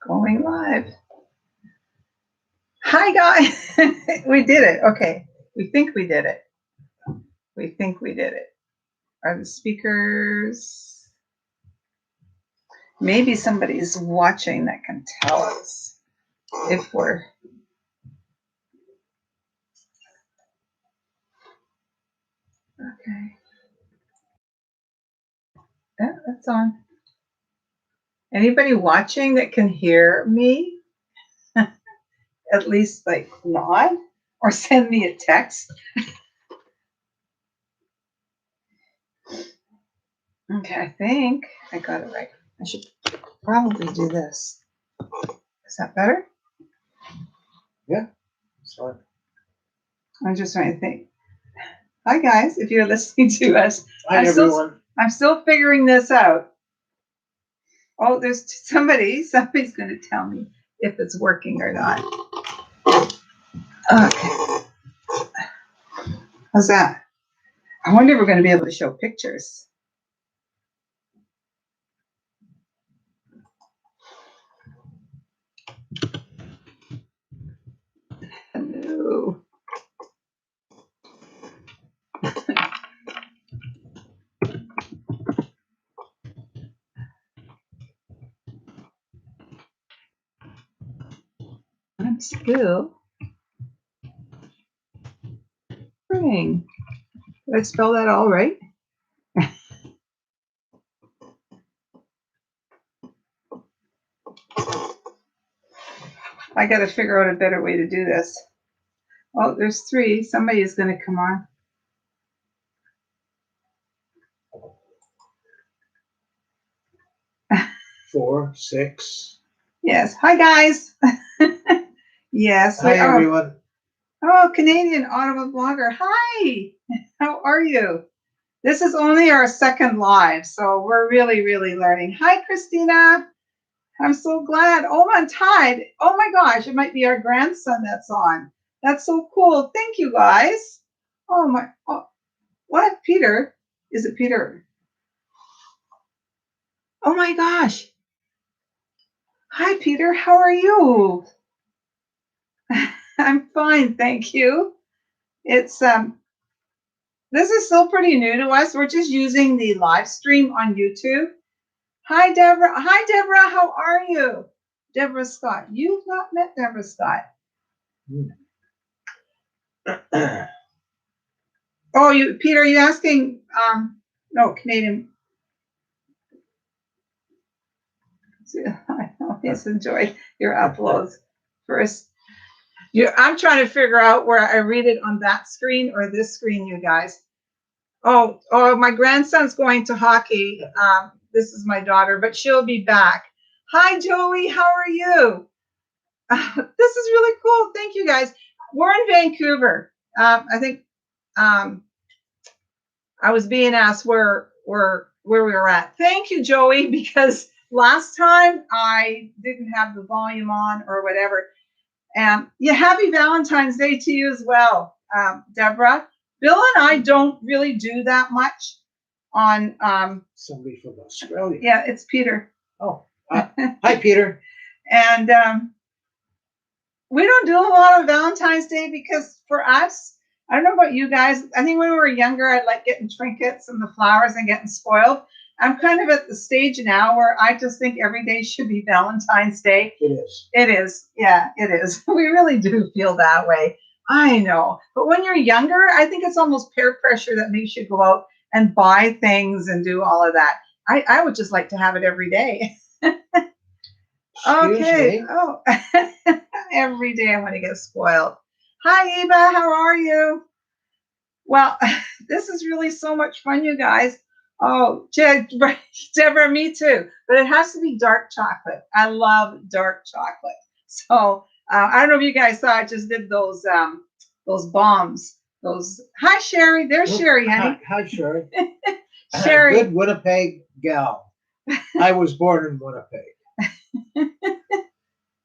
Going live. Hi, guys. We did it. Okay. We think we did it. We think we did it. Are the speakers? Maybe somebody's watching that can tell us if we're. Okay. Yeah, that's on. Anybody watching that can hear me? At least like nod or send me a text. Okay, I think I got it right. I should probably do this. Is that better? Yeah, it's fine. I'm just trying to think. Hi guys, if you're listening to us. Hi everyone. I'm still figuring this out. Oh, there's somebody's going to tell me if it's working or not. Okay. How's that? I wonder if we're going to be able to show pictures. Hello. I'm still spring. Did I spell that all right? I got to figure out a better way to do this. Oh, there's 3. Somebody is going to come on. Four, 6. Yes. Hi, guys. Yes. Hi, everyone. Oh, Canadian Audible Blogger. Hi. How are you? This is only our second live, so we're really, really learning. Hi, Christina. I'm so glad. Oh, I'm tied. Oh, my gosh. It might be our grandson that's on. That's so cool. Thank you, guys. Oh, my. Oh, what? Peter? Is it Peter? Oh, my gosh. Hi, Peter. How are you? I'm fine, thank you. It's this is still pretty new to us. We're just using the live stream on YouTube. Hi, Deborah. Hi, Deborah. How are you? Deborah Scott. You've not met Deborah Scott. Oh, you, Peter, are you asking? No, Canadian. I always enjoy your uploads. First, I'm trying to figure out where I read it on that screen or this screen, you guys. Oh, my grandson's going to hockey. This is my daughter, but she'll be back. Hi, Joey. How are you? This is really cool. Thank you, guys. We're in Vancouver. I think I was being asked where we were at. Thank you, Joey, because last time I didn't have the volume on or whatever. And yeah, happy Valentine's Day to you as well, Deborah. Bill and I don't really do that much on somebody from Australia. Yeah, it's Peter. Oh, hi, Peter. And we don't do a lot of Valentine's Day because for us, I don't know about you guys. I think when we were younger, I like getting trinkets and the flowers and getting spoiled. I'm kind of at the stage now where I just think every day should be Valentine's Day. It is. It is. Yeah, it is. We really do feel that way. I know. But when you're younger, I think it's almost peer pressure that makes you go out and buy things and do all of that. I would just like to have it every day. Okay. Oh, every day I want to get spoiled. Hi, Eva. How are you? Well, this is really so much fun, you guys. Oh, Deborah, me too. But it has to be dark chocolate. I love dark chocolate. So I don't know if you guys saw. I just did those bombs. Those. Hi, Sherry. There's Sherry, honey. Hi, Sherry. Sherry. Good Winnipeg gal. I was born in Winnipeg.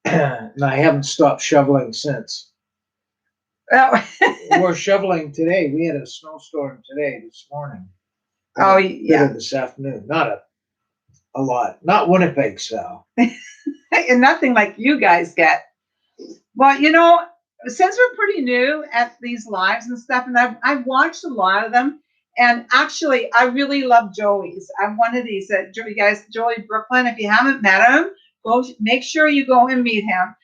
And I haven't stopped shoveling since. Oh. We're shoveling today. We had a snowstorm this morning. Oh, yeah. This afternoon. Not a lot. Not Winnipeg style. and nothing like you guys get. Well, since we're pretty new at these lives and stuff, and I've watched a lot of them, and actually, I really love Joey's. I'm one of these that you guys, Joey Brooklyn. If you haven't met him, go make sure you go and meet him.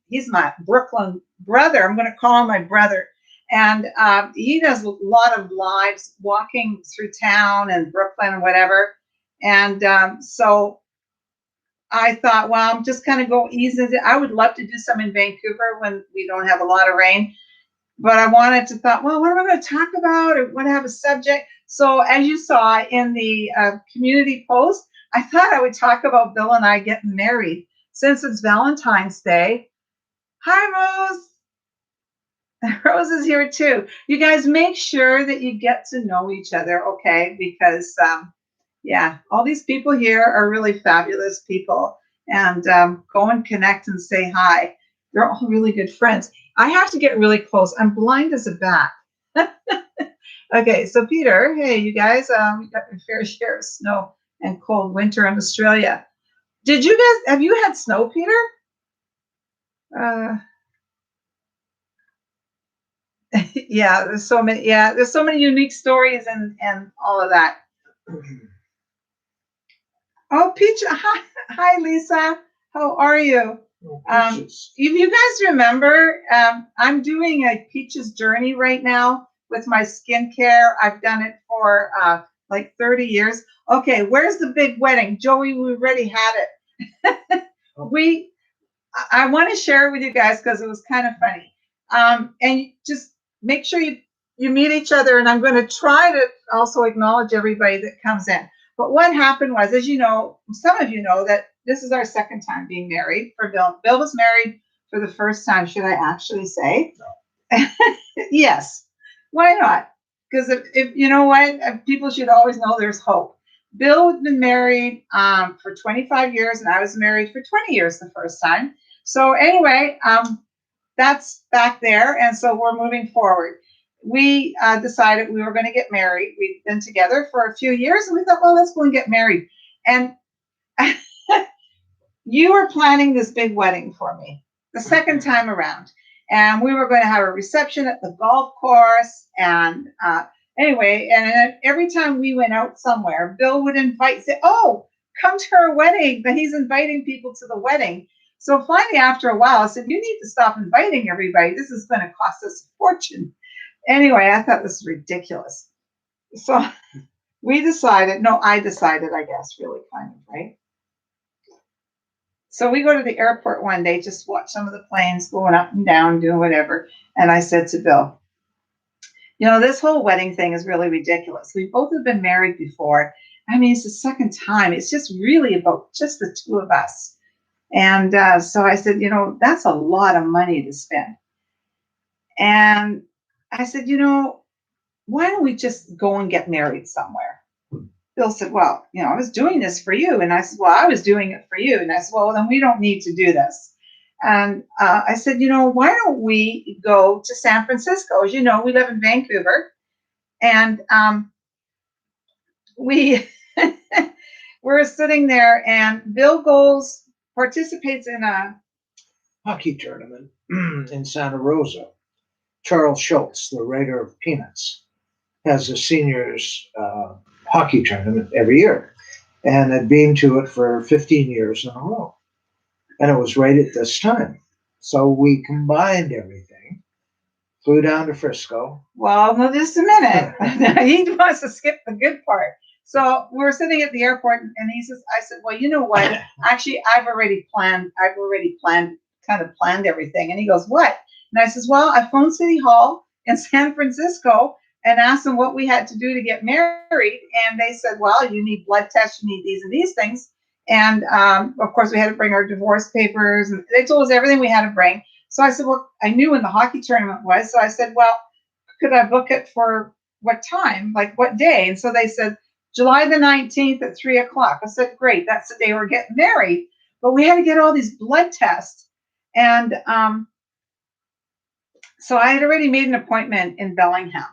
He's my Brooklyn brother. I'm going to call him my brother, and he does a lot of lives walking through town and Brooklyn and whatever. And so I thought, well, I'm just kind of go easy. I would love to do some in Vancouver when we don't have a lot of rain, but I wanted to thought, well, what am I going to talk about? Or want to have a subject? So as you saw in the community post, I thought I would talk about Bill and I getting married since it's Valentine's Day. Hi, Rose. Rose is here too. You guys make sure that you get to know each other, okay? Because yeah, all these people here are really fabulous people, and go and connect and say hi. They're all really good friends. I have to get really close. I'm blind as a bat. Okay, so Peter, hey, you guys, we got your fair share of snow and cold winter in Australia. Have you had snow, Peter? Uh, yeah, there's so many. Yeah, there's so many unique stories and all of that. Oh, Peach, hi, Lisa. How are you? If you guys remember, I'm doing a Peach's journey right now with my skincare. I've done it for like 30 years. Okay, where's the big wedding? Joey, we already had it. I want to share it with you guys because it was kind of funny. And just make sure you meet each other, and I'm going to try to also acknowledge everybody that comes in. But what happened was, as you know, some of you know that this is our second time being married for Bill. Bill was married for the first time, should I actually say? No. Yes. Why not? Because if you know what, people should always know there's hope. Bill had been married for 25 years, and I was married for 20 years the first time. So anyway, that's back there, and so we're moving forward. We decided we were going to get married. We've been together for a few years, and we thought, well, let's go and get married. And you were planning this big wedding for me the second time around, and we were going to have a reception at the golf course. And anyway, and every time we went out somewhere, Bill would say, "Oh, come to our wedding." But he's inviting people to the wedding. So finally, after a while, I said, "You need to stop inviting everybody. This is going to cost us a fortune." Anyway, I thought this was ridiculous. So I decided, I guess, really kind of, right? So we go to the airport one day, just watch some of the planes going up and down, doing whatever. And I said to Bill, this whole wedding thing is really ridiculous. We both have been married before. I mean, it's the second time. It's just really about just the two of us. And so I said, that's a lot of money to spend. And I said, why don't we just go and get married somewhere? Bill said, well, I was doing this for you. And I said, well, I was doing it for you. And I said, well, then we don't need to do this. And I said, why don't we go to San Francisco? As you know, we live in Vancouver. And we're sitting there, and Bill participates in a hockey tournament in Santa Rosa. Charles Schultz, the writer of Peanuts, has a seniors hockey tournament every year, and had been to it for 15 years in a row. And it was right at this time. So we combined everything, flew down to Frisco. Well, no, just a minute. He wants to skip the good part. So we're sitting at the airport, and he says, I said, well, you know what? Actually, I've already planned everything. And he goes, what? And I says, well, I phoned City Hall in San Francisco and asked them what we had to do to get married. And they said, well, you need blood tests, you need these and these things. And of course, we had to bring our divorce papers, and they told us everything we had to bring. So I said, well, I knew when the hockey tournament was. So I said, well, could I book it for what time? Like what day? And so they said, July the 19th at 3:00. I said, great, that's the day we're getting married. But we had to get all these blood tests. And so I had already made an appointment in Bellingham.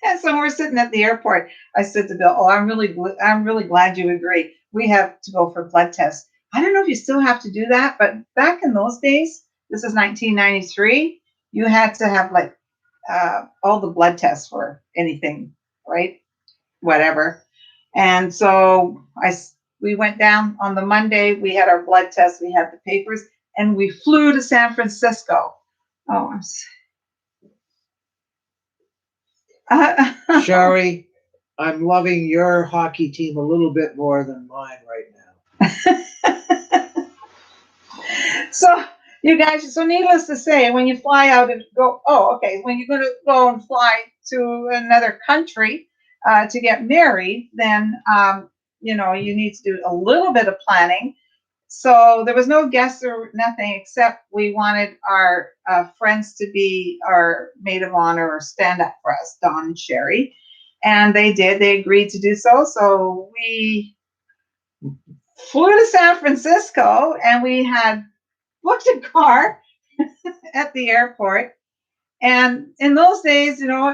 And so we're sitting at the airport. I said to Bill, oh, I'm really glad you agree. We have to go for blood tests. I don't know if you still have to do that, but back in those days, this is 1993, you had to have like all the blood tests for anything, right? Whatever. And so we went down on the Monday, we had our blood test, we had the papers, and we flew to San Francisco. Oh, Sherry, I'm loving your hockey team a little bit more than mine right now. So, you guys, so needless to say, when you fly out and go, oh, okay, when you're going to go and fly to another country to get married, then, you know, you need to do a little bit of planning. So there was no guests or nothing, except we wanted our friends to be our maid of honor or stand up for us, Don and Sherry. And they did. They agreed to do so. So we flew to San Francisco and we had booked a car at the airport. And in those days, you know,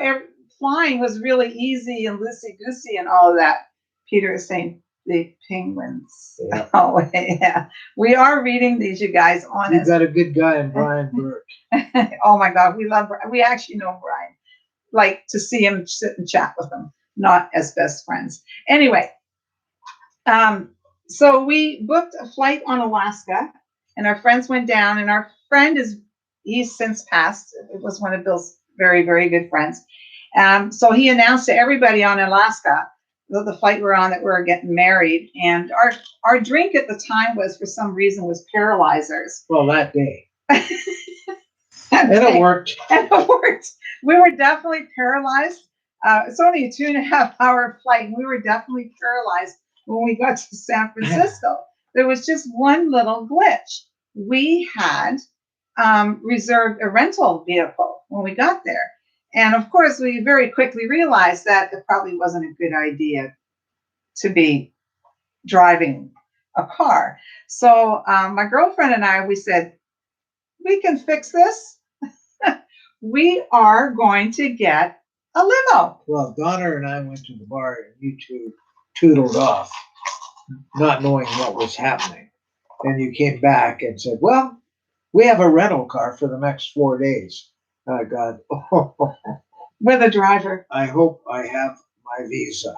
flying was really easy and loosey-goosey and all of that. Peter is saying the penguins. Yeah. Oh, yeah. We are reading these, you guys, honest. You've got a good guy in Brian Burke. Oh, my God. We actually know Brian. Like to see him, sit and chat with him, not as best friends. Anyway, so we booked a flight on Alaska, and our friends went down, and our friend he's since passed. It was one of Bill's very, very good friends. So he announced to everybody on Alaska, the flight we're on, that we were getting married. And our drink at the time was, for some reason, was paralyzers. Well, that day. And it worked. And it worked. We were definitely paralyzed. It's only a 2.5-hour flight, and we were definitely paralyzed when we got to San Francisco. There was just one little glitch. We had reserved a rental vehicle when we got there. And of course, we very quickly realized that it probably wasn't a good idea to be driving a car. So my girlfriend and I, we said, we can fix this. We are going to get a limo. Well, Donna and I went to the bar and you two tootled off, not knowing what was happening. And you came back and said, well, we have a rental car for the next 4 days. Oh, God. With a driver. I hope I have my visa.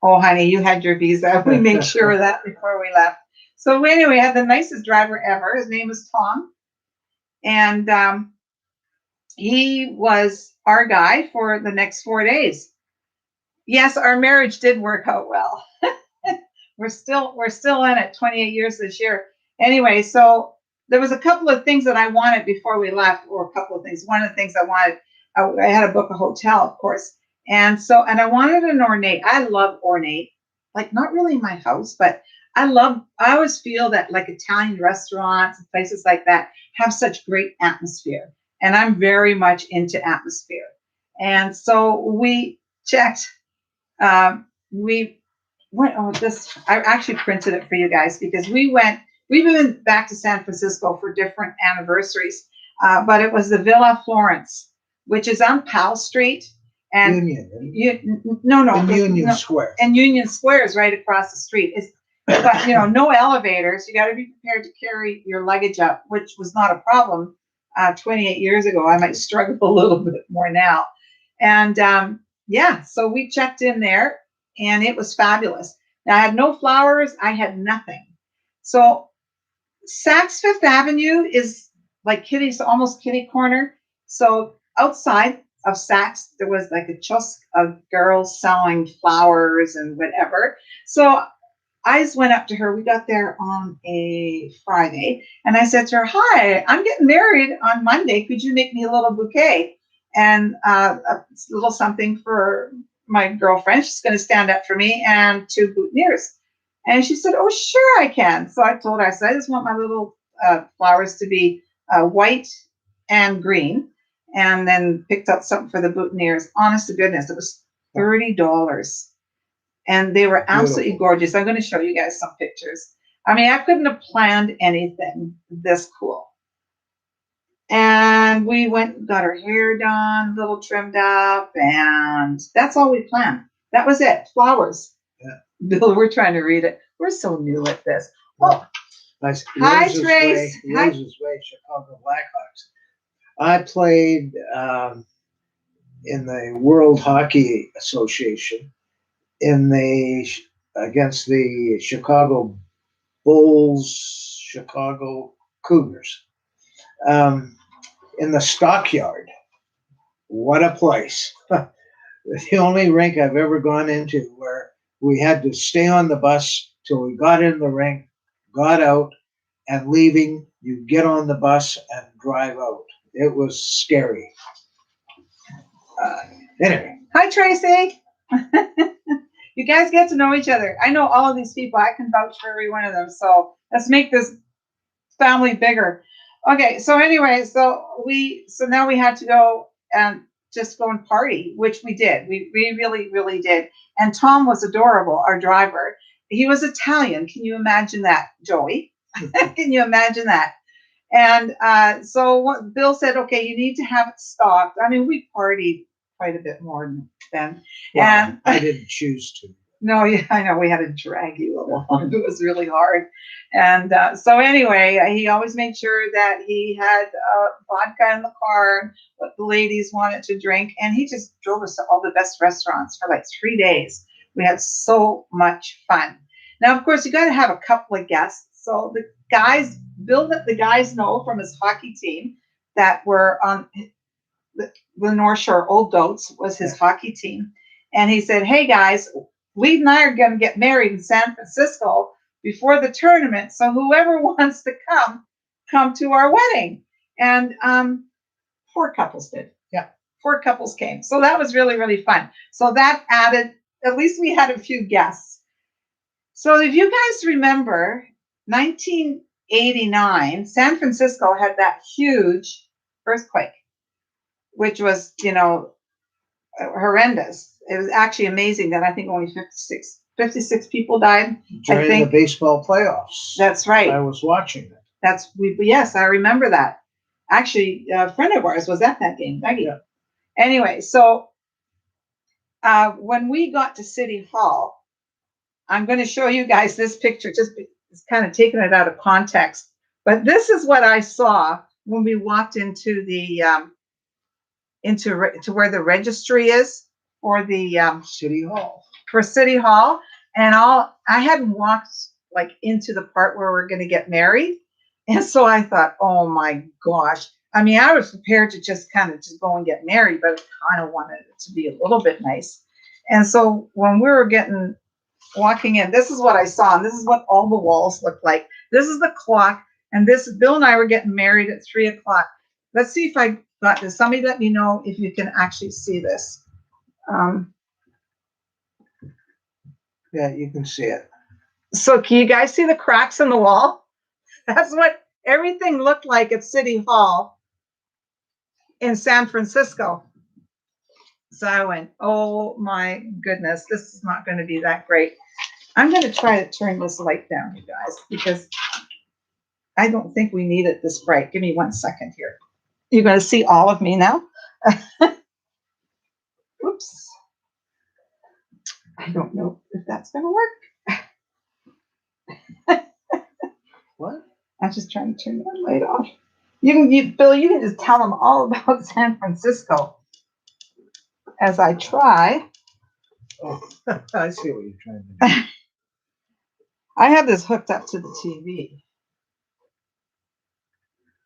Oh, honey, you had your visa. We made sure of that before we left. So anyway, we had the nicest driver ever. His name was Tom. And he was our guy for the next 4 days. Yes, our marriage did work out well. We're still in it 28 years this year. Anyway, so there was a couple of things that I wanted before we left, or a couple of things. One of the things I wanted, I had to book a hotel, of course. And I wanted an ornate. I love ornate, like not really my house, but I always feel that like Italian restaurants and places like that have such great atmosphere. And I'm very much into atmosphere. And so we checked, we went, oh, this, I actually printed it for you guys because we've been back to San Francisco for different anniversaries, but it was the Villa Florence, which is on Powell Street. And Union. Union Square. And Union Square is right across the street. But, no elevators. You got to be prepared to carry your luggage up, which was not a problem 28 years ago. I might struggle a little bit more now. And so we checked in there, and it was fabulous. Now, I had no flowers. I had nothing. So Saks Fifth Avenue is like almost kitty corner. So outside of Saks, there was like a chusk of girls selling flowers and whatever. So I just went up to her. We got there on a Friday, and I said to her, "Hi, I'm getting married on Monday. Could you make me a little bouquet and a little something for my girlfriend? She's going to stand up for me, and 2 boutonnieres." And she said, "Oh, sure, I can." So I told her, I said, "I just want my little flowers to be white and green," and then picked up something for the boutonnieres. Honest to goodness, it was $30. And they were absolutely gorgeous. I'm going to show you guys some pictures. I mean, I couldn't have planned anything this cool. And we went, got our hair done, a little trimmed up, and that's all we planned. That was it. Flowers. Yeah. Bill, we're trying to read it. We're so new at this. Well, Hi, Rose's Trace. Hi. Rose's Way, Chicago Blackhawks. I played in the World Hockey Association against the Chicago Bulls, Chicago Cougars, in the Stockyard. What a place! The only rink I've ever gone into where we had to stay on the bus till we got in the rink, got out, and leaving, you get on the bus and drive out. It was scary. Anyway. Hi, Tracy. You guys get to know each other. I know all of these people. I can vouch for every one of them. So let's make this family bigger. Okay. So anyway, so now we had to go and just go and party, which we did. We really, really did. And Tom was adorable, our driver. He was Italian. Can you imagine that, Joey? Can you imagine that? And so what Bill said, okay, you need to have it stocked. I mean, we partied quite a bit more then. Well, And I didn't choose to. No, yeah, I know we had to drag you along. It was really hard. And so anyway, he always made sure that he had vodka in the car, what the ladies wanted to drink. And he just drove us to all the best restaurants for like 3 days. We had so much fun. Now, of course, you got to have a couple of guests. So the guys, Bill, that the guys know from his hockey team that were on the North Shore, Old Goats was his hockey team. And he said, hey, guys, Lee and I are going to get married in San Francisco before the tournament. So whoever wants to come to our wedding. And 4 couples did. Yeah, 4 couples came. So that was really, really fun. So that added, at least we had a few guests. So if you guys remember, 1989, San Francisco had that huge earthquake, which was, horrendous. It was actually amazing that I think only 56 people died. During the baseball playoffs. That's right. I was watching it. Yes, I remember that. Actually, a friend of ours was at that game, Becky. Yeah. Anyway, so when we got to City Hall, I'm going to show you guys this picture, just it's kind of taking it out of context. But this is what I saw when we walked into the to where the registry is for the City Hall. For City Hall, and I hadn't walked like into the part where we're going to get married, and so I thought, oh my gosh. I mean, I was prepared to just go and get married, but I kind of wanted it to be a little bit nice. And so when we were walking in, this is what I saw, and this is what all the walls look like. This is the clock, and Bill and I were getting married at 3:00. Let's see if I got this. Somebody let me know if you can actually see this. Yeah, you can see it. So can you guys see the cracks in the wall? That's what everything looked like at City Hall in San Francisco. So I went, oh my goodness, this is not going to be that great. I'm going to try to turn this light down, you guys, because I don't think we need it this bright. Give me 1 second here. You're going to see all of me now. Oops. I don't know if that's going to work. What? I'm just trying to turn that light off. Bill, you can just tell them all about San Francisco as I try. Oh, I see what you're trying to do. I have this hooked up to the TV.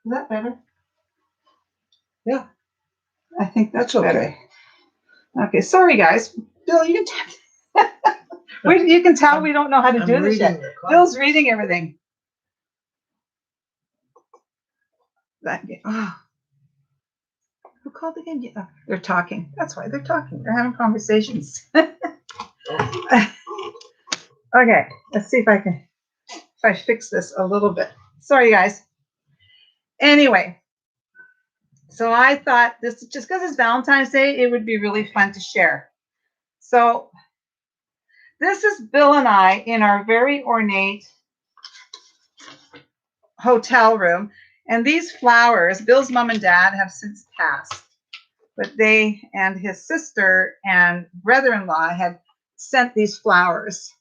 Is that better? Yeah. I think that's okay. Better. Okay, sorry guys. Bill, you can tell we don't know how to do this yet. Bill's reading everything. Who called again? Yeah, they're talking. That's why they're talking. They're having conversations. Okay, let's see if I fix this a little bit. Sorry, guys. Anyway, so I thought this, just because it's Valentine's Day, it would be really fun to share. So this is Bill and I in our very ornate hotel room. And these flowers, Bill's mom and dad have since passed, but they and his sister and brother-in-law had sent these flowers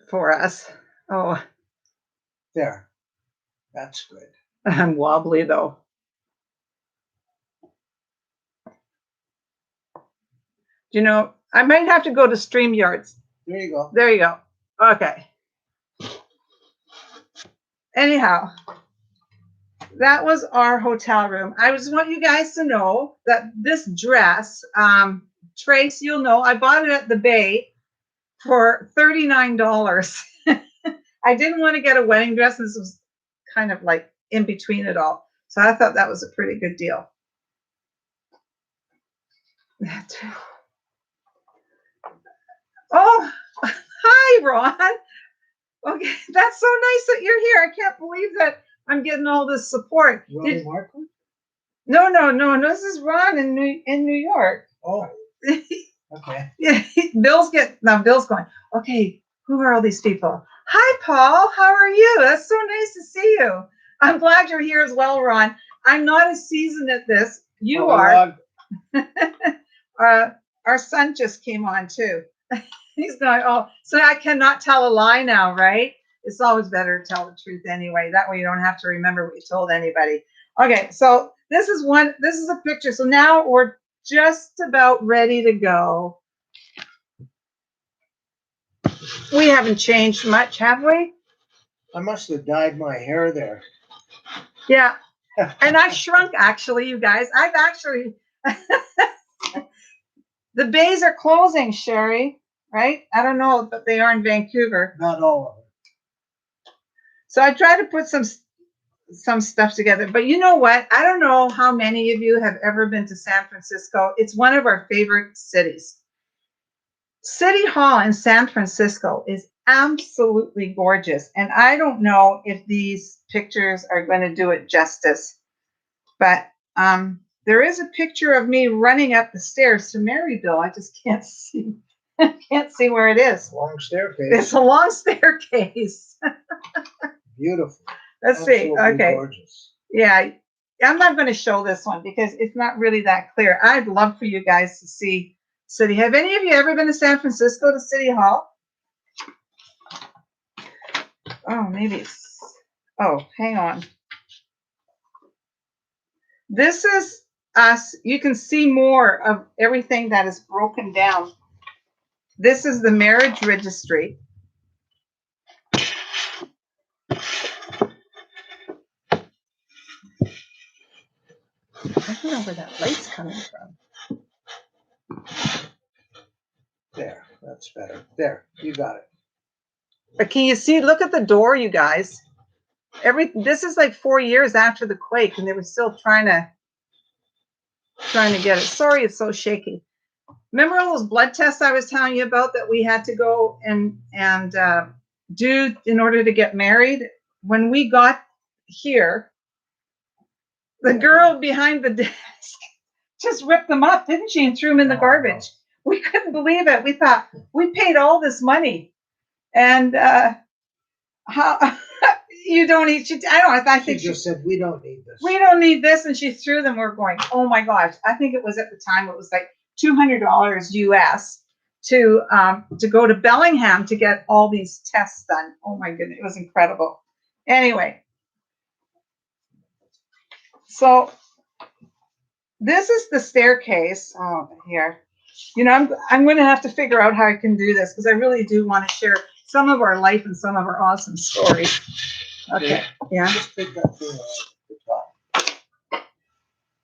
for us. Oh, There. That's good. I'm wobbly though. You know, I might have to go to StreamYards. There you go. There you go. Okay. Anyhow, that was our hotel room. I just want you guys to know that this dress, Trace, you'll know, I bought it at the Bay for $39. I didn't want to get a wedding dress. This was kind of like in between it all. So I thought that was a pretty good deal. Oh, hi, Ron. Okay, that's so nice that you're here. I can't believe that I'm getting all this support. Ronnie Markland? No. This is Ron in New York. Oh, okay. Yeah, Bill's going, okay, who are all these people? Hi, Paul. How are you? That's so nice to see you. I'm glad you're here as well, Ron. I'm not as seasoned at this. You are. Our son just came on too. He's going, oh, so I cannot tell a lie now, right? It's always better to tell the truth anyway. That way you don't have to remember what you told anybody. Okay, so this is a picture. So now we're just about ready to go. We haven't changed much, have we? I must have dyed my hair there. Yeah. And I shrunk, actually, you guys. I've actually, the bays are closing, Sherry, right? I don't know, but they are in Vancouver. Not all of it. So I tried to put some stuff together. But you know what? I don't know how many of you have ever been to San Francisco. It's one of our favorite cities. City Hall in San Francisco is absolutely gorgeous. And I don't know if these pictures are going to do it justice. But there is a picture of me running up the stairs to Maryville. I just can't see. Can't see where it is. Long staircase. It's a long staircase. Beautiful. Let's see. Okay. Gorgeous. Yeah, I'm not going to show this one because it's not really that clear. I'd love for you guys to see City. Have any of you ever been to San Francisco to City Hall? Oh, maybe it's. Oh, hang on. This is us. You can see more of everything that is broken down. This is the marriage registry. I don't know where that light's coming from. There, that's better. There, you got it. But can you see? Look at the door, you guys. This is like 4 years after the quake, and they were still trying to get it. Sorry, it's so shaky. Remember all those blood tests I was telling you about that we had to go and do in order to get married? When we got here, the girl behind the desk just ripped them up, didn't she, and threw them in the garbage. We couldn't believe it. We thought, we paid all this money, and how you don't eat. I think she just said, we don't need this. We don't need this, and she threw them. We're going, oh my gosh! I think it was at the time it was like $200 US to go to Bellingham to get all these tests done. Oh my goodness, it was incredible. Anyway, so this is the staircase. Oh, here. You know, I'm going to have to figure out how I can do this because I really do want to share some of our life and some of our awesome stories. Okay. Yeah. Just take that thing off the top.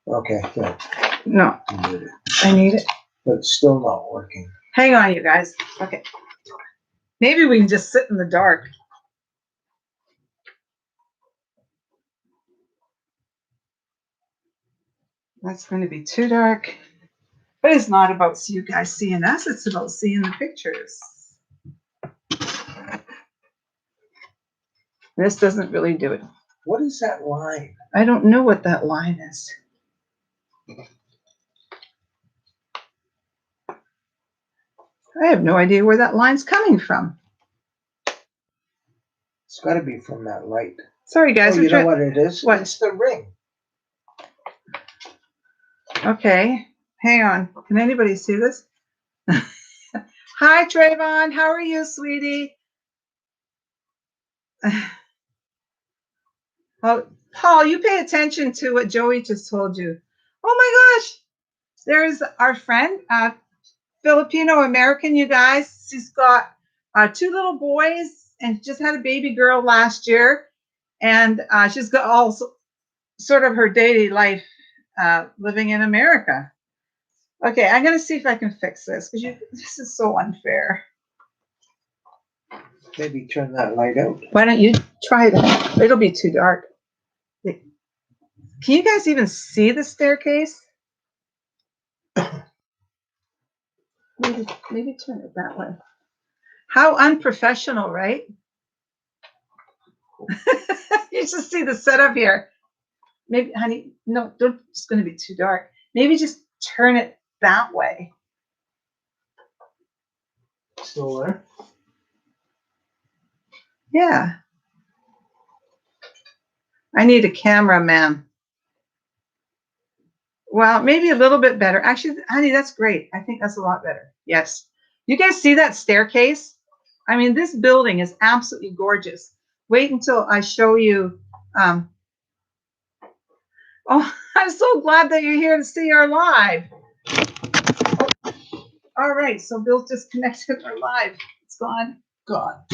Okay, good. No. You need it. I need it. But it's still not working. Hang on, you guys. Okay. Maybe we can just sit in the dark. That's going to be too dark. But it's not about you guys seeing us. It's about seeing the pictures. This doesn't really do it. What is that line? I don't know what that line is. I have no idea where that line's coming from. It's got to be from that light. Sorry, guys. Oh, you know what it is? What? It's the ring. Okay. Hang on. Can anybody see this? Hi, Trayvon. How are you, sweetie? Oh, Paul, you pay attention to what Joey just told you. Oh my gosh, there's our friend, Filipino American, you guys. She's got 2 little boys and just had a baby girl last year. And she's got all sort of her daily life living in America. Okay, I'm going to see if I can fix this because this is so unfair. Maybe turn that light out. Why don't you try that? It'll be too dark. Can you guys even see the staircase? Maybe turn it that way. How unprofessional, right? You should see the setup here. Maybe, honey, no, don't. It's going to be too dark. Maybe just turn it that way. Still there? Yeah. I need a cameraman. Well, maybe a little bit better. Actually, honey, that's great. I think that's a lot better. Yes. You guys see that staircase? I mean, this building is absolutely gorgeous. Wait until I show you. Oh, I'm so glad that you're here to see our live. Oh, all right, so Bill disconnected our live. It's gone. God.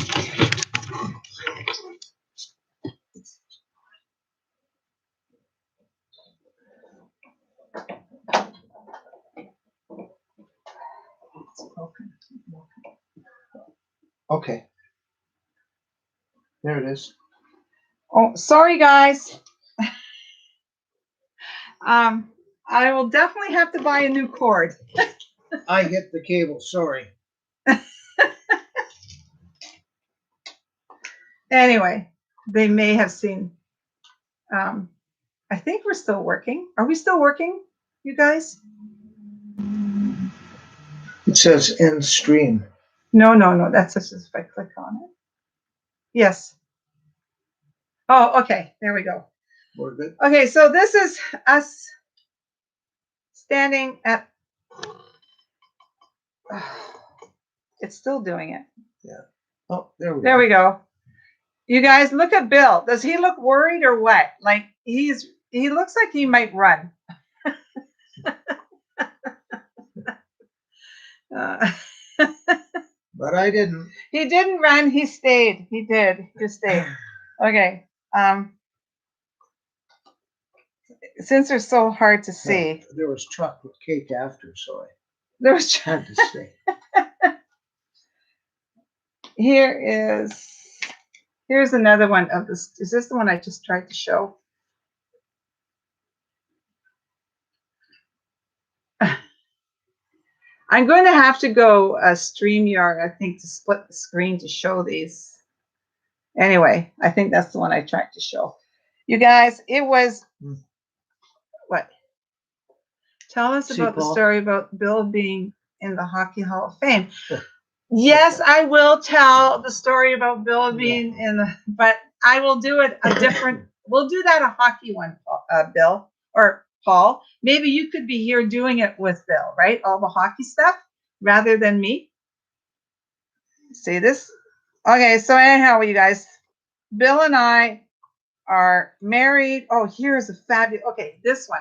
Okay. There it is. Oh, sorry, guys. I will definitely have to buy a new cord. I hit the cable. Sorry. Anyway, they may have seen. I think we're still working. Are we still working, you guys? It says end stream. No. That's just if I click on it. Yes. Oh, okay. There we go. We're good. Okay, so this is us standing at. It's still doing it. Yeah. Oh, there we go. There we go. You guys, look at Bill. Does he look worried or what? Like he looks like he might run. But I didn't. He didn't run. He stayed. He did. He stayed. Okay. Since they're so hard to see. Hey, there was chocolate cake after, so There was I had to stay. Here's another one of this. Is this the one I just tried to show? I'm going to have to go StreamYard, I think, to split the screen to show these. Anyway, I think that's the one I tried to show. You guys, it was what? Tell us about the story about Bill being in the Hockey Hall of Fame. Yes, I will tell the story about Bill being in the, but I will do it a different, we'll do that a hockey one, Bill, or Paul. Maybe you could be here doing it with Bill, right? All the hockey stuff rather than me. See this? Okay, so anyhow, you guys, Bill and I are married. Oh, here's a fabulous, okay, this one.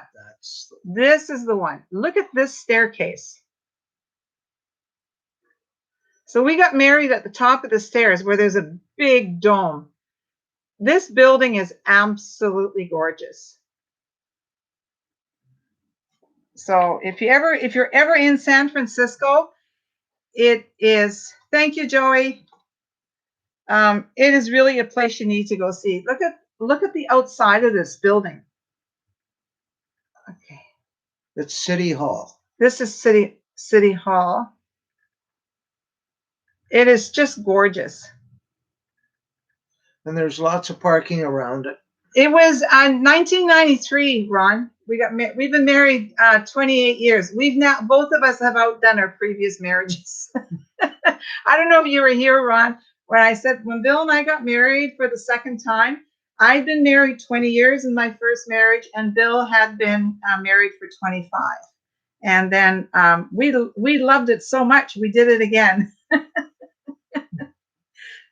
This is the one. Look at this staircase. So we got married at the top of the stairs where there's a big dome. This building is absolutely gorgeous. So if you're ever in San Francisco, it is, thank you, Joey. It is really a place you need to go see. Look at the outside of this building. Okay. It's City Hall. This is City Hall. It is just gorgeous. And there's lots of parking around it. It was 1993, Ron. We've been married 28 years. Both of us have outdone our previous marriages. I don't know if you were here, Ron, when I said when Bill and I got married for the second time. I'd been married 20 years in my first marriage, and Bill had been married for 25. And then we loved it so much we did it again.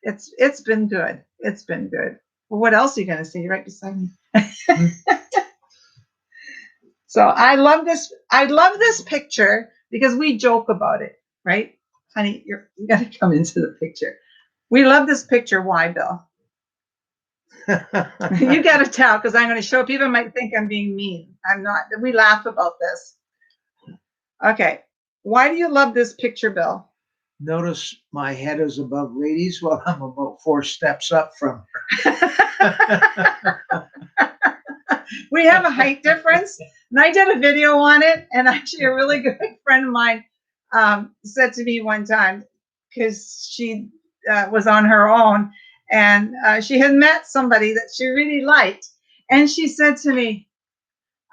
It's been good. It's been good. Well, what else are you going to see right beside me? So I love this. I love this picture because we joke about it, right? Honey, you got to come into the picture. We love this picture. Why, Bill? You got to tell because I'm going to show. People might think I'm being mean. I'm not. We laugh about this. Okay. Why do you love this picture, Bill? Notice my head is above ladies while I'm about 4 steps up from her. We have a height difference, and I did a video on it. And actually, a really good friend of mine said to me one time, because she was on her own, and she had met somebody that she really liked, and she said to me,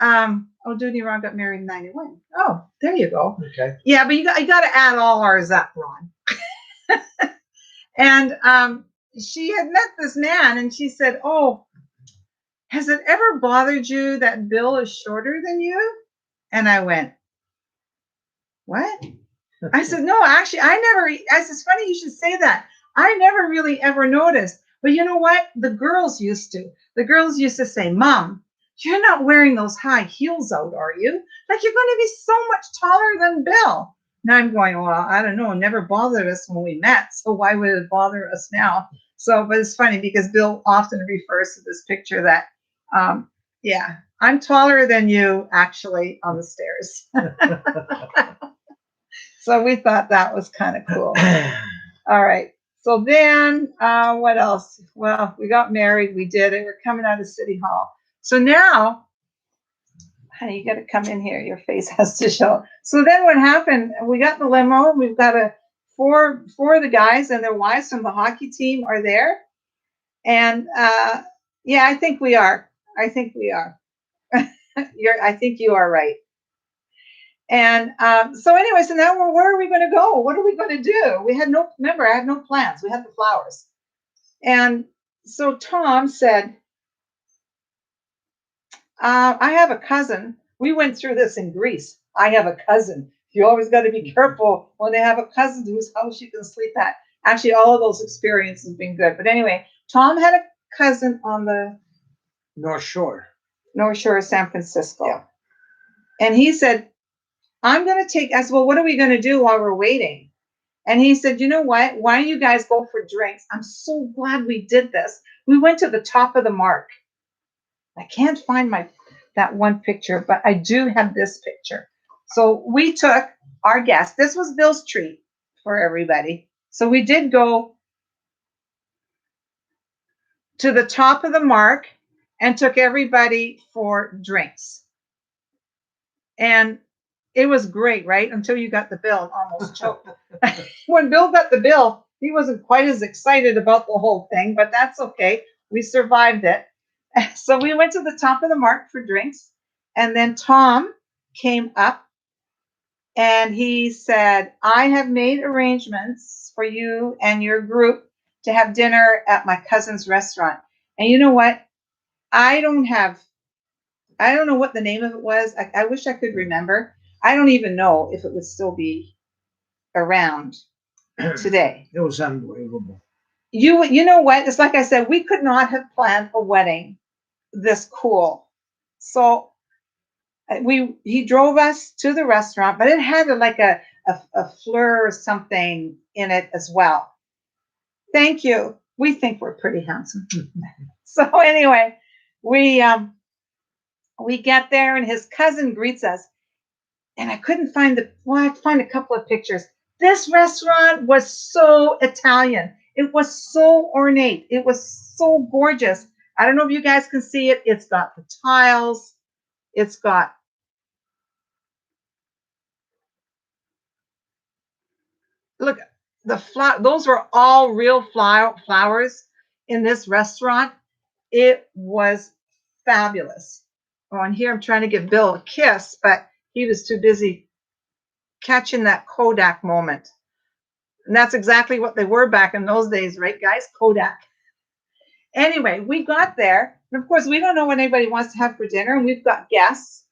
"Oh, Judy Ron got married in '91." Oh, there you go. Okay. Yeah, but you got to add all ours up, Ron. And she had met this man, and she said, "Oh, has it ever bothered you that Bill is shorter than you?" And I went, "What?" I said, "No, actually, I said, it's funny you should say that. I never really ever noticed. But you know what? The girls used to. The girls used to say, 'Mom, you're not wearing those high heels out, are you? Like you're going to be so much taller than Bill.'" Now I'm going, "Well, I don't know. It never bothered us when we met. So why would it bother us now?" So, but it's funny because Bill often refers to this picture that, yeah, I'm taller than you actually on the stairs. So we thought that was kind of cool. All right. So then, what else? Well, we got married. We did it. We're coming out of City Hall. So now, honey, you got to come in here. Your face has to show. So then what happened? We got the limo. We've got four of the guys and their wives from the hockey team are there. And yeah, I think we are. I think we are. I think you are right. And so anyway, so now where are we going to go? What are we going to do? Remember, I had no plans. We had the flowers. And so Tom said, I have a cousin. We went through this in Greece. I have a cousin. You always got to be careful when they have a cousin whose house you can sleep at. Actually, all of those experiences have been good. But anyway, Tom had a cousin on the North Shore of San Francisco. Yeah. And he said, I'm going to take us. Well, what are we going to do while we're waiting? And he said, you know what? Why don't you guys go for drinks? I'm so glad we did this. We went to the top of the Mark. I can't find that one picture, but I do have this picture. So we took our guests. This was Bill's treat for everybody. So we did go to the top of the Mark and took everybody for drinks. And it was great, right? Until you got the bill and almost choked. When Bill got the bill, he wasn't quite as excited about the whole thing, but that's okay. We survived it. So we went to the top of the Mark for drinks. And then Tom came up and he said, I have made arrangements for you and your group to have dinner at my cousin's restaurant. And you know what? I don't know what the name of it was. I wish I could remember. I don't even know if it would still be around today. It was unbelievable. You know what? It's like I said, we could not have planned a wedding this cool. So he drove us to the restaurant, but it had like a fleur or something in it as well. Thank you. We think we're pretty handsome. So anyway, we get there and his cousin greets us. And I couldn't find I find a couple of pictures. This restaurant was so Italian. It was so ornate. It was so gorgeous. I don't know if you guys can see it. It's got the tiles. It's got look, those were all real flowers in this restaurant. It was fabulous. Oh, and here I'm trying to give Bill a kiss, but he was too busy catching that Kodak moment. And that's exactly what they were back in those days, right, guys? Kodak. Anyway, we got there. And of course, we don't know what anybody wants to have for dinner, and we've got guests.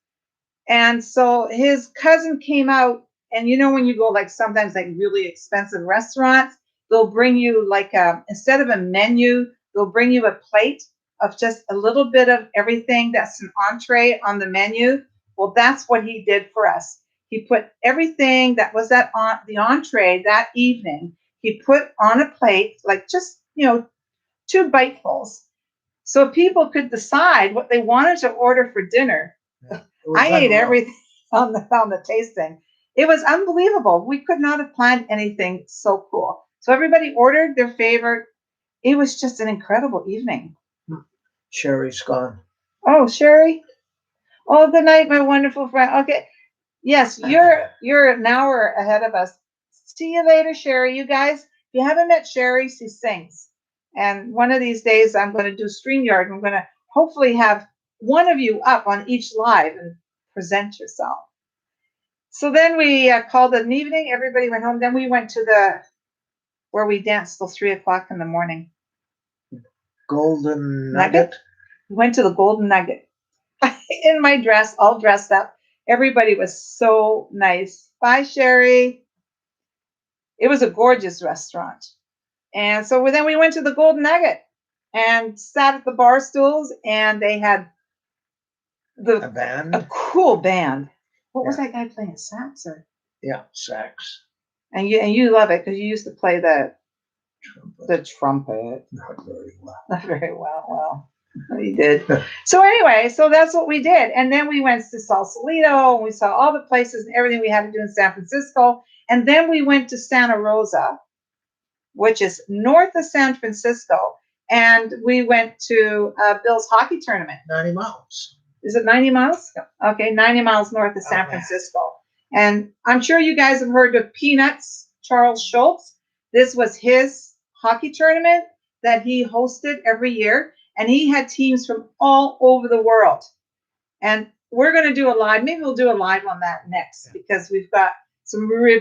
And so his cousin came out, and you know when you go like sometimes like really expensive restaurants, they'll bring you like instead of a menu, they'll bring you a plate of just a little bit of everything that's an entree on the menu. Well, that's what he did for us. He put everything that was the entree that evening, he put on a plate, like just, 2 bitefuls. So people could decide what they wanted to order for dinner. Yeah, I ate everything on the tasting. It was unbelievable. We could not have planned anything so cool. So everybody ordered their favorite. It was just an incredible evening. Sherry's gone. Oh, Sherry. Oh, good night, my wonderful friend. Okay. Yes, you're an hour ahead of us. See you later, Sherry. You guys, if you haven't met Sherry, she sings. And one of these days I'm going to do StreamYard. I'm going to hopefully have one of you up on each live and present yourself. So then we called it an evening. Everybody went home. Then we went to where we danced till 3:00 in the morning. Golden Nugget. We went to the Golden Nugget in my dress, all dressed up. Everybody was so nice. Bye, Sherry. It was a gorgeous restaurant. And so then we went to the Golden Nugget and sat at the bar stools, and they had A band. a cool band. What was that guy playing? Sax or? Yeah, sax. And you love it because you used to play the trumpet. Not very well. Not very well. Well, he did. So anyway, so that's what we did. And then we went to Sausalito, and we saw all the places and everything we had to do in San Francisco. And then we went to Santa Rosa, which is north of San Francisco. And we went to Bill's hockey tournament. 90 miles. Is it 90 miles? Okay, 90 miles north of San Francisco. And I'm sure you guys have heard of Peanuts, Charles Schultz. This was his hockey tournament that he hosted every year. And he had teams from all over the world. And we're going to do a live. Maybe we'll do a live on that next, because we've got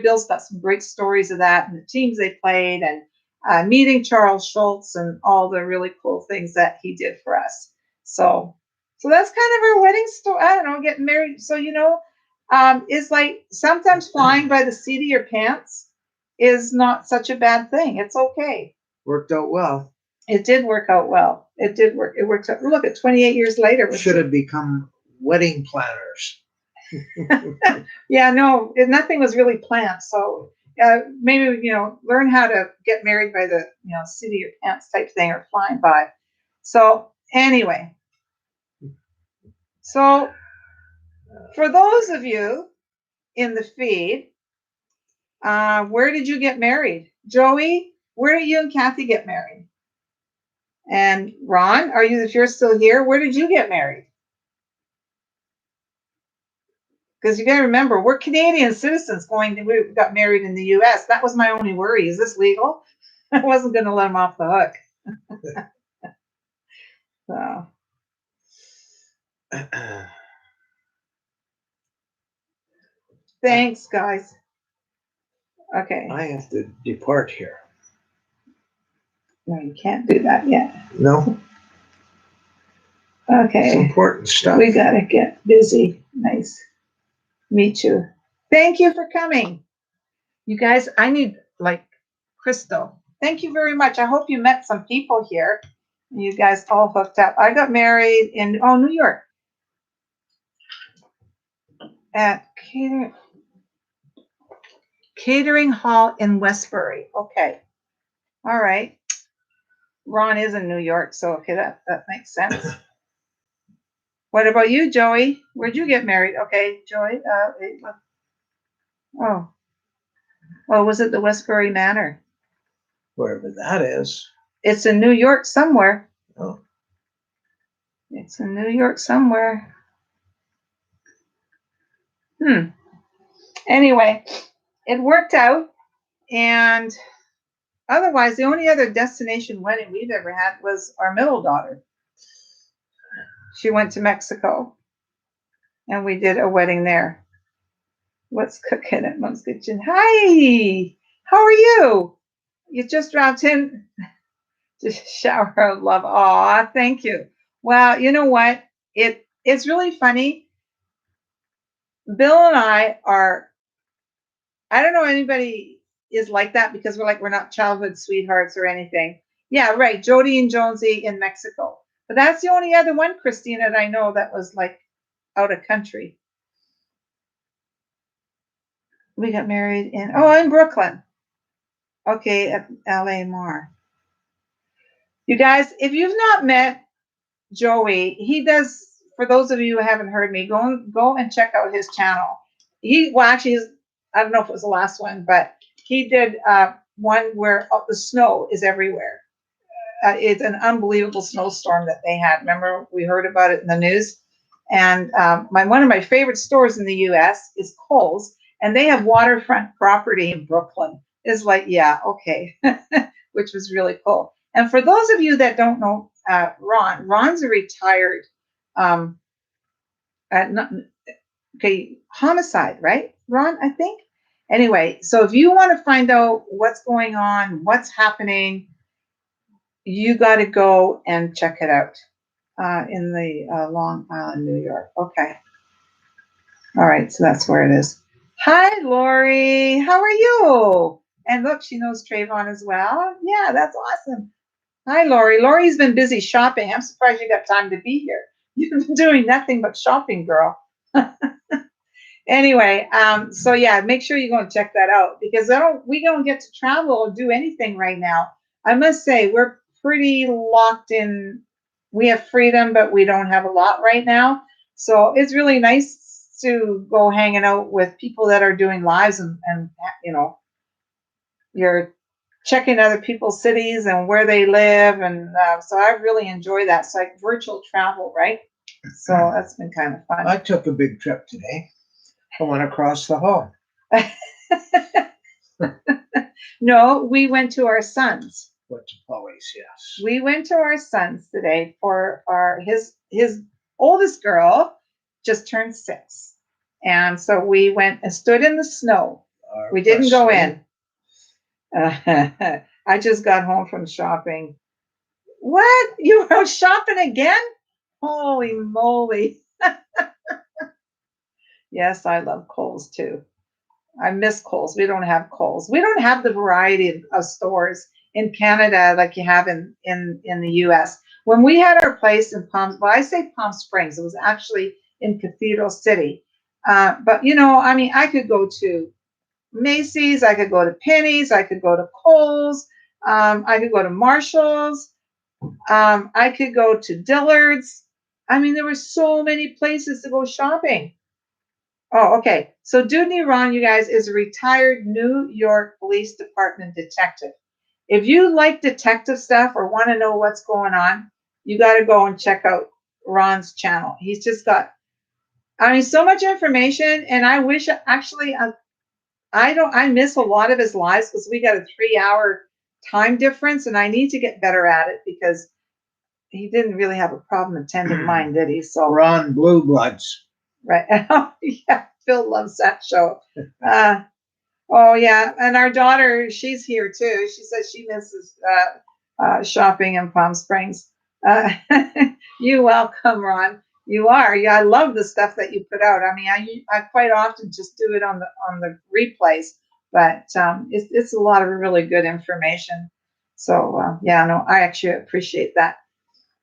Bill's got some great stories of that and the teams they played, and meeting Charles Schultz and all the really cool things that he did for us. So that's kind of our wedding story. I don't know, getting married. So, it's like sometimes flying by the seat of your pants is not such a bad thing. It's okay. Worked out well. It did work out well. It did work. It worked out. Look, at 28 years later. Should have become wedding planners. Yeah, no, nothing was really planned. So maybe, learn how to get married by the, seat of your pants type thing, or flying by. So anyway, so for those of you in the feed, where did you get married? Joey, where did you and Kathy get married? And Ron, if you're still here, where did you get married? Because you got to remember, we're Canadian citizens we got married in the U.S. That was my only worry. Is this legal? I wasn't going to let them off the hook. So. Thanks, guys. Okay. I have to depart here. No, you can't do that yet. No. Okay. It's important stuff. We got to get busy. Nice. Meet you. Thank you for coming. You guys, I need, Crystal. Thank you very much. I hope you met some people here. You guys all hooked up. I got married in, New York. At Catering Hall in Westbury. Okay. All right. Ron is in New York, so okay, that makes sense. What about you, Joey? Where'd you get married? Okay, Joey. Was it the Westbury Manor? Wherever that is. It's in New York somewhere. Oh. It's in New York somewhere. Anyway, it worked out, and otherwise, the only other destination wedding we've ever had was our middle daughter. She went to Mexico, and we did a wedding there. What's cooking at Mom's Kitchen? Hi, how are you? You just dropped in. Just shower of love. Aw, thank you. Well, you know what? It's really funny. Bill and I don't know anybody is like that, because we're not childhood sweethearts or anything. Yeah, right. Jody and Jonesy in Mexico. But that's the only other one, Christina, that I know that was like out of country. We got married in Brooklyn. Okay, at LA Mar. You guys, if you've not met Joey, he does, for those of you who haven't heard me, go and check out his channel. Actually, I don't know if it was the last one, but he did one where the snow is everywhere. It's an unbelievable snowstorm that they had. Remember, we heard about it in the news. And one of my favorite stores in the U.S. is Kohl's, and they have waterfront property in Brooklyn. It's like, yeah, okay, which was really cool. And for those of you that don't know, Ron's a retired, homicide, right, Ron? I think. Anyway, so if you want to find out what's going on, what's happening, you got to go and check it out in the Long Island, New York. Okay. All right. So that's where it is. Hi, Lori. How are you? And look, she knows Trayvon as well. Yeah, that's awesome. Hi, Lori. Lori's been busy shopping. I'm surprised you got time to be here. You've been doing nothing but shopping, girl. Anyway, so yeah, make sure you go and check that out because we don't get to travel or do anything right now. I must say we're pretty locked in. We have freedom, but we don't have a lot right now. So it's really nice to go hanging out with people that are doing lives and you're checking other people's cities and where they live. And so I really enjoy that. It's like virtual travel, right? So that's been kind of fun. I took a big trip today. I went across the hall. No, we went to our sons. Went to Polly's, yes. We went to our sons today for his oldest girl just turned 6. And so we went and stood in the snow. We didn't go in. I just got home from shopping. What? You were out shopping again? Holy moly. Yes, I love Kohl's too. I miss Kohl's. We don't have Kohl's. We don't have the variety of stores in Canada like you have in the US. When we had our place in I say Palm Springs, it was actually in Cathedral City. But I mean, I could go to Macy's, I could go to Penny's, I could go to Kohl's, I could go to Marshall's, I could go to Dillard's. I mean, there were so many places to go shopping. Oh, okay. So Dudney Ron, you guys, is a retired New York Police Department detective. If you like detective stuff or want to know what's going on, you got to go and check out Ron's channel. He's just got, so much information. And I wish actually, I miss a lot of his lives because we got a 3-hour time difference, and I need to get better at it because he didn't really have a problem attending mine, did he? So Ron Blue Bloods. Right. Yeah, Phil loves that show. Oh yeah, and our daughter, she's here too. She says she misses shopping in Palm Springs. You welcome, Ron. You are. Yeah, I love the stuff that you put out. I mean, I quite often just do it on the replays, but it's a lot of really good information. So yeah, no, I actually appreciate that.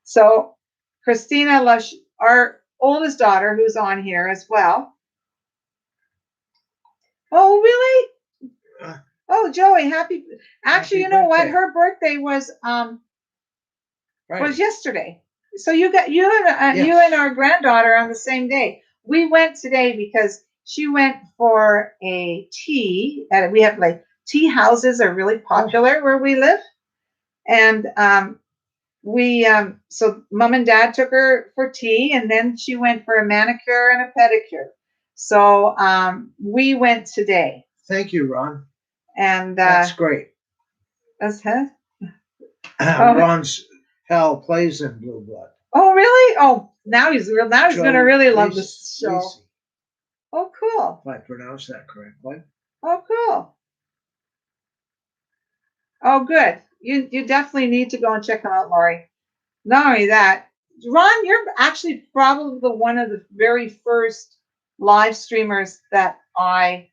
So Christina loves our oldest daughter, who's on here as well. Oh, really? Oh, Joey, happy. Actually, you know what? Her birthday was yesterday. So you and our granddaughter on the same day. We went today because she went for a tea. We have like tea houses are really popular where we live, and so mom and dad took her for tea, and then she went for a manicure and a pedicure. So we went today. Thank you, Ron. And that's great. That's her. Ron's pal plays in Blue Blood. Oh, really? Oh, now he's gonna really love this show. Lacey. Oh, cool. If I pronounce that correctly. Oh, cool. Oh, good. You definitely need to go and check him out, Lori. Not only that, Ron, you're actually probably one of the very first live streamers that I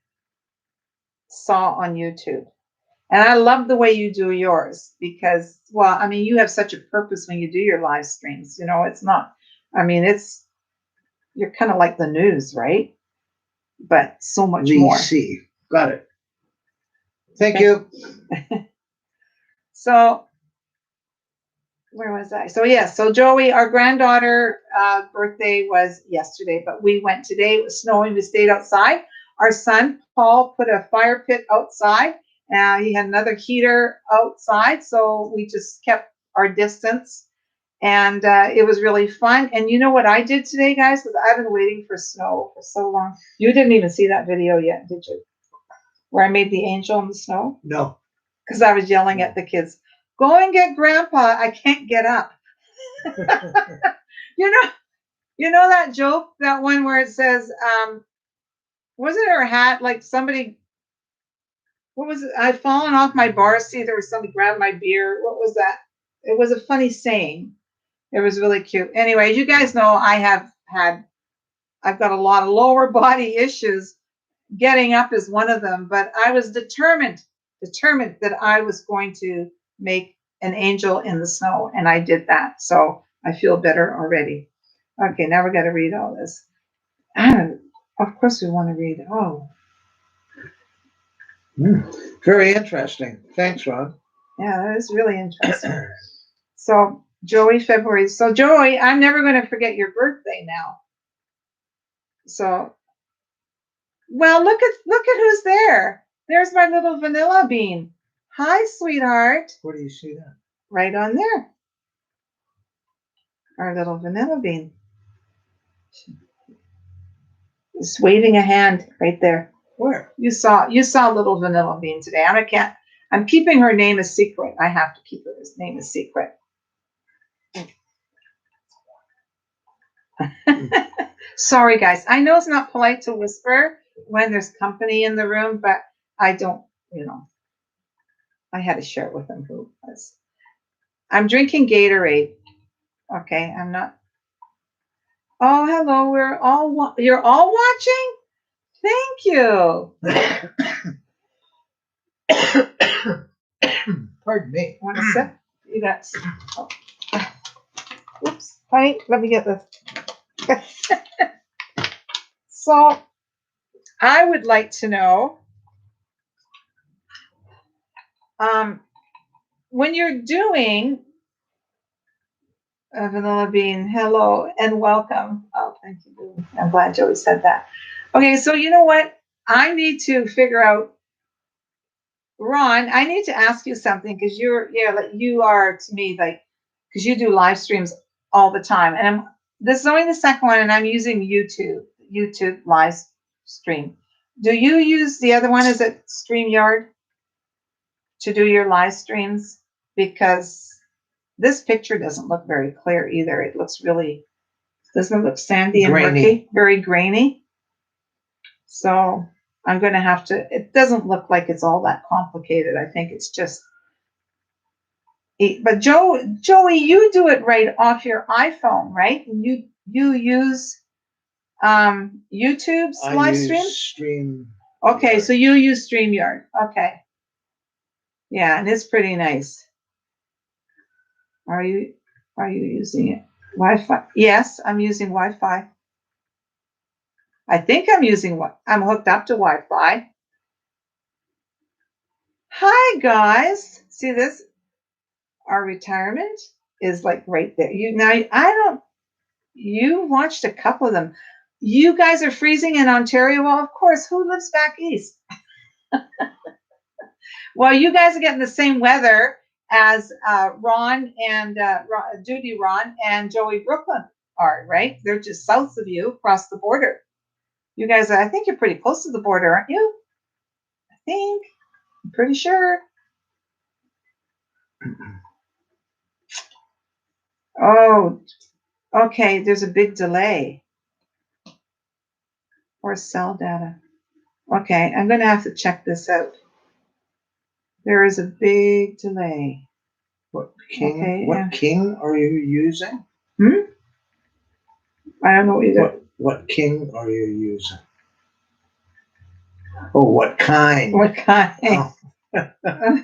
saw on YouTube. And I love the way you do yours because, well, I mean, you have such a purpose when you do your live streams. You know, it's not, I mean, you're kind of like the news, right? But so much Lee more. C. Got it. Thank you. So, where was I? So, yeah, so Joey, our granddaughter birthday was yesterday, but we went today. It was snowing. We stayed outside. Our son, Paul, put a fire pit outside. He had another heater outside. So we just kept our distance. And it was really fun. And you know what I did today, guys? Because I've been waiting for snow for so long. You didn't even see that video yet, did you? Where I made the angel in the snow? No. Because I was yelling at the kids, go and get grandpa. I can't get up. You know that joke, that one where it says, wasn't her hat like somebody, what was it? I'd fallen off my bar seat or somebody grabbed my beer. What was that? It was a funny saying. It was really cute. Anyway, you guys know I've got a lot of lower body issues. Getting up is one of them, but I was determined that I was going to make an angel in the snow, and I did that. So I feel better already. Okay, now we got to read all this. Of course we want to read. Oh, Very interesting. Thanks, Ron. yeah, that is really interesting. So Joey, February. So Joey, I'm never going to forget your birthday now. So, well, look at who's there. There's my little vanilla bean. Hi, sweetheart. Where do you see that? Right on there. Our little vanilla bean. Just waving a hand right there. Where? You saw little vanilla bean today. I'm keeping her name a secret. I have to keep her name a secret. Sorry, guys. I know it's not polite to whisper when there's company in the room, but I don't, I had to share it with them who it was. I'm drinking Gatorade. Okay, I'm not. Oh, hello. You're all watching? Thank you. Pardon me. One sec. You got. Oh. Oops. Wait, let me get this. So, I would like to know, when you're doing vanilla bean, hello and welcome. Oh, thank you. I'm glad Joey said that. Okay, so you know what? I need to figure out, Ron, I need to ask you something because you are to me like, because you do live streams all the time. And this is only the second one, and I'm using YouTube live stream. Do you use the other one? Is it StreamYard to do your live streams? Because this picture doesn't look very clear either. It looks doesn't it look sandy and murky, very grainy. So I'm going to have to, it doesn't look like it's all that complicated. I think it's just, but Joey, you do it right off your iPhone, right? And you use YouTube's live stream? Okay, so you use StreamYard. Okay. Yeah, and it's pretty nice. Are you using it? Wi-Fi? Yes, I'm using Wi-Fi. I think I'm hooked up to Wi-Fi. Hi guys. See this? Our retirement is like right there. You watched a couple of them. You guys are freezing in Ontario. Well, of course, who lives back east? Well, you guys are getting the same weather as Ron and Judy Ron and Joey Brooklyn are, right? They're just south of you across the border. You guys, I think you're pretty close to the border, aren't you? I think. I'm pretty sure. Oh, okay. There's a big delay. Or cell data. Okay, I'm going to have to check this out. There is a big delay. What king? Okay, what king are you using? I don't know what you do. What king are you using? Oh, what kind? What kind? Oh. Okay,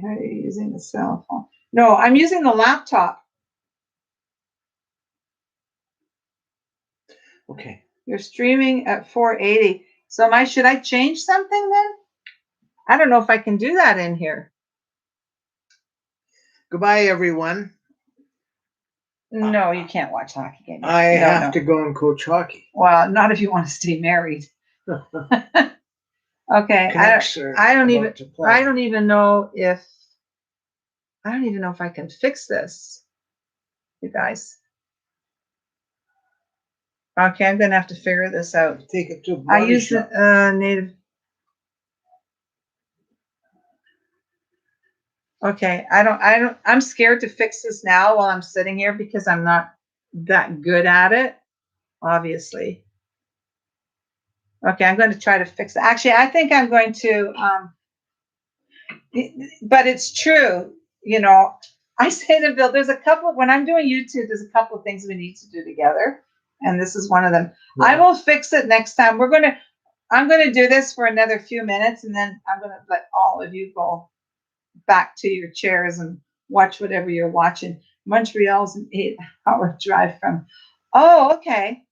how are you using the cell phone? No, I'm using the laptop. Okay. You're streaming at 480. So should I change something then? I don't know if I can do that in here. Goodbye, everyone. No, you can't watch hockey games. I have to go and coach hockey. Well, not if you want to stay married. Okay, I don't even know if I can fix this, you guys. Okay, I'm gonna have to figure this out. Take it to a I body use shop. native. Okay, I'm scared to fix this now while I'm sitting here because I'm not that good at it, obviously. Okay, I'm going to try to fix it. Actually, I think I'm going to, but it's true, I say to Bill, when I'm doing YouTube, there's a couple of things we need to do together. And this is one of them. Yeah. I will fix it next time. I'm going to do this for another few minutes, and then I'm going to let all of you go back to your chairs and watch whatever you're watching. Montreal's an 8-hour drive from, okay.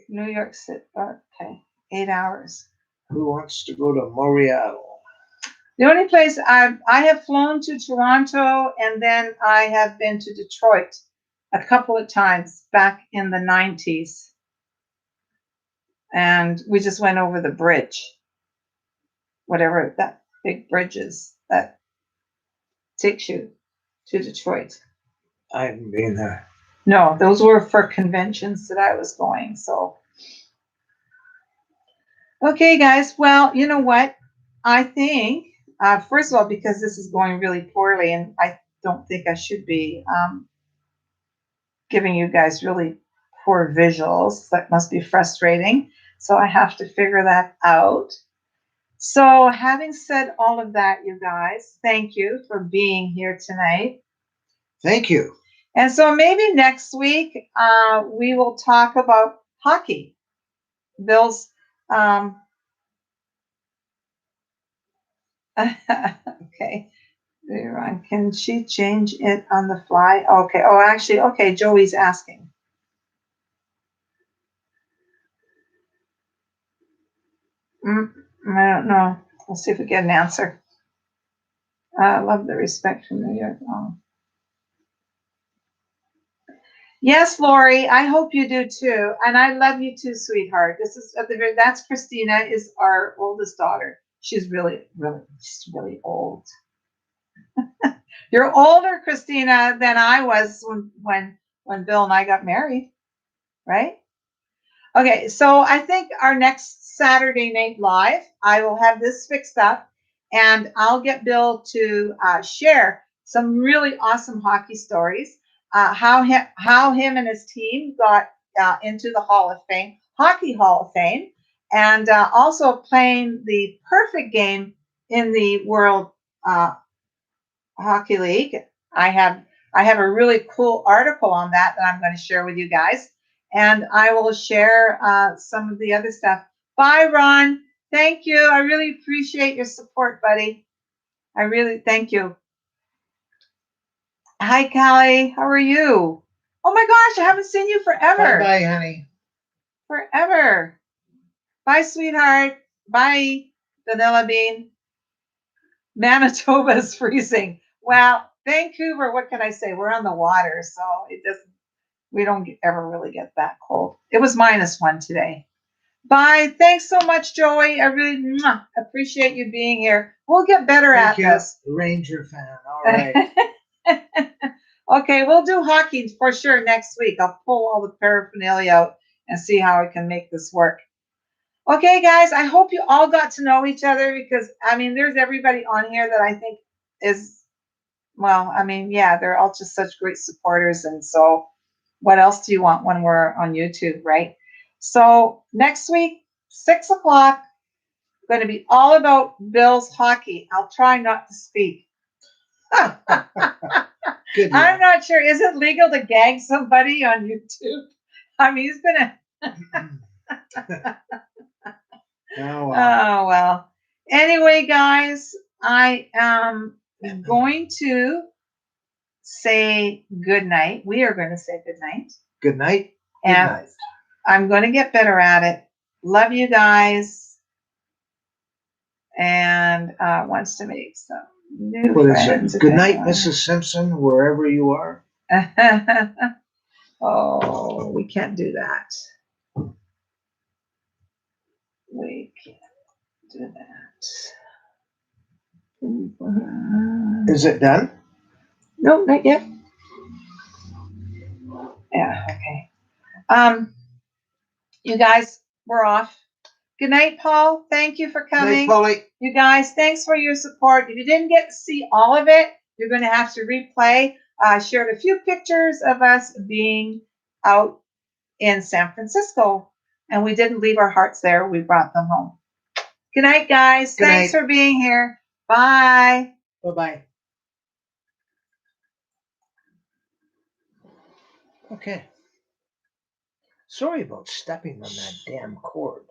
New York City, okay, 8 hours. Who wants to go to Montreal? The only place I have flown to Toronto, and then I have been to Detroit a couple of times back in the 90s. And we just went over the bridge, whatever that big bridge is that takes you to Detroit. I haven't been there. No, those were for conventions that I was going. So, okay, guys. Well, you know what? I think, first of all, because this is going really poorly, and I don't think I should be giving you guys really poor visuals. That must be frustrating. So I have to figure that out. So having said all of that, you guys, thank you for being here tonight. Thank you. And so maybe next week we will talk about hockey. Bill's okay. Can she change it on the fly? Okay. Oh, actually, okay. Joey's asking. I don't know. We'll see if we get an answer. I love the respect from New York. Oh. Yes, Lori, I hope you do too. And I love you too, sweetheart. That's Christina, is our oldest daughter. She's really old. You're older, Christina, than I was when Bill and I got married, right? Okay, so I think our next Saturday Night Live, I will have this fixed up, and I'll get Bill to share some really awesome hockey stories. How him and his team got into the Hockey Hall of Fame, and also playing the perfect game in the World Hockey League. I have a really cool article on that I'm going to share with you guys, and I will share some of the other stuff. Bye, Ron. Thank you. I really appreciate your support, buddy. I really thank you. Hi, Callie. How are you? Oh my gosh, I haven't seen you forever. Bye, honey. Forever. Bye, sweetheart. Bye, Vanilla Bean. Manitoba's freezing. Well, Vancouver, what can I say? We're on the water, so we don't ever really get that cold. It was -1 today. Bye. Thanks so much, Joey. I really appreciate you being here. We'll get better at this. Ranger fan. All right. Okay, we'll do hockey for sure next week. I'll pull all the paraphernalia out and see how I can make this work. Okay, guys, I hope you all got to know each other, because, there's everybody on here that I think is, they're all just such great supporters. And so what else do you want when we're on YouTube, right? So next week, 6 o'clock, going to be all about Bill's hockey. I'll try not to speak. Good. I'm not sure. Is it legal to gag somebody on YouTube? He's going to... Oh, well. Oh, well. Anyway, guys, I am going to say good night. We are going to say good night. Good night. Good And night. I'm going to get better at it. Love you guys. And wants to make some new What is friends. it? Good night, Mrs. Simpson, wherever you are. Oh, we can't do that. We can't do that. Is it done? No, not yet. Yeah, okay. You guys, we're off. Good night, Paul. Thank you for Good night, coming. Polly. You guys, thanks for your support. If you didn't get to see all of it, you're going to have to replay. I shared a few pictures of us being out in San Francisco, and we didn't leave our hearts there. We brought them home. Good night, guys. Good Thanks night. for being here. Bye. Bye-bye. Okay. Sorry about stepping on that damn cord.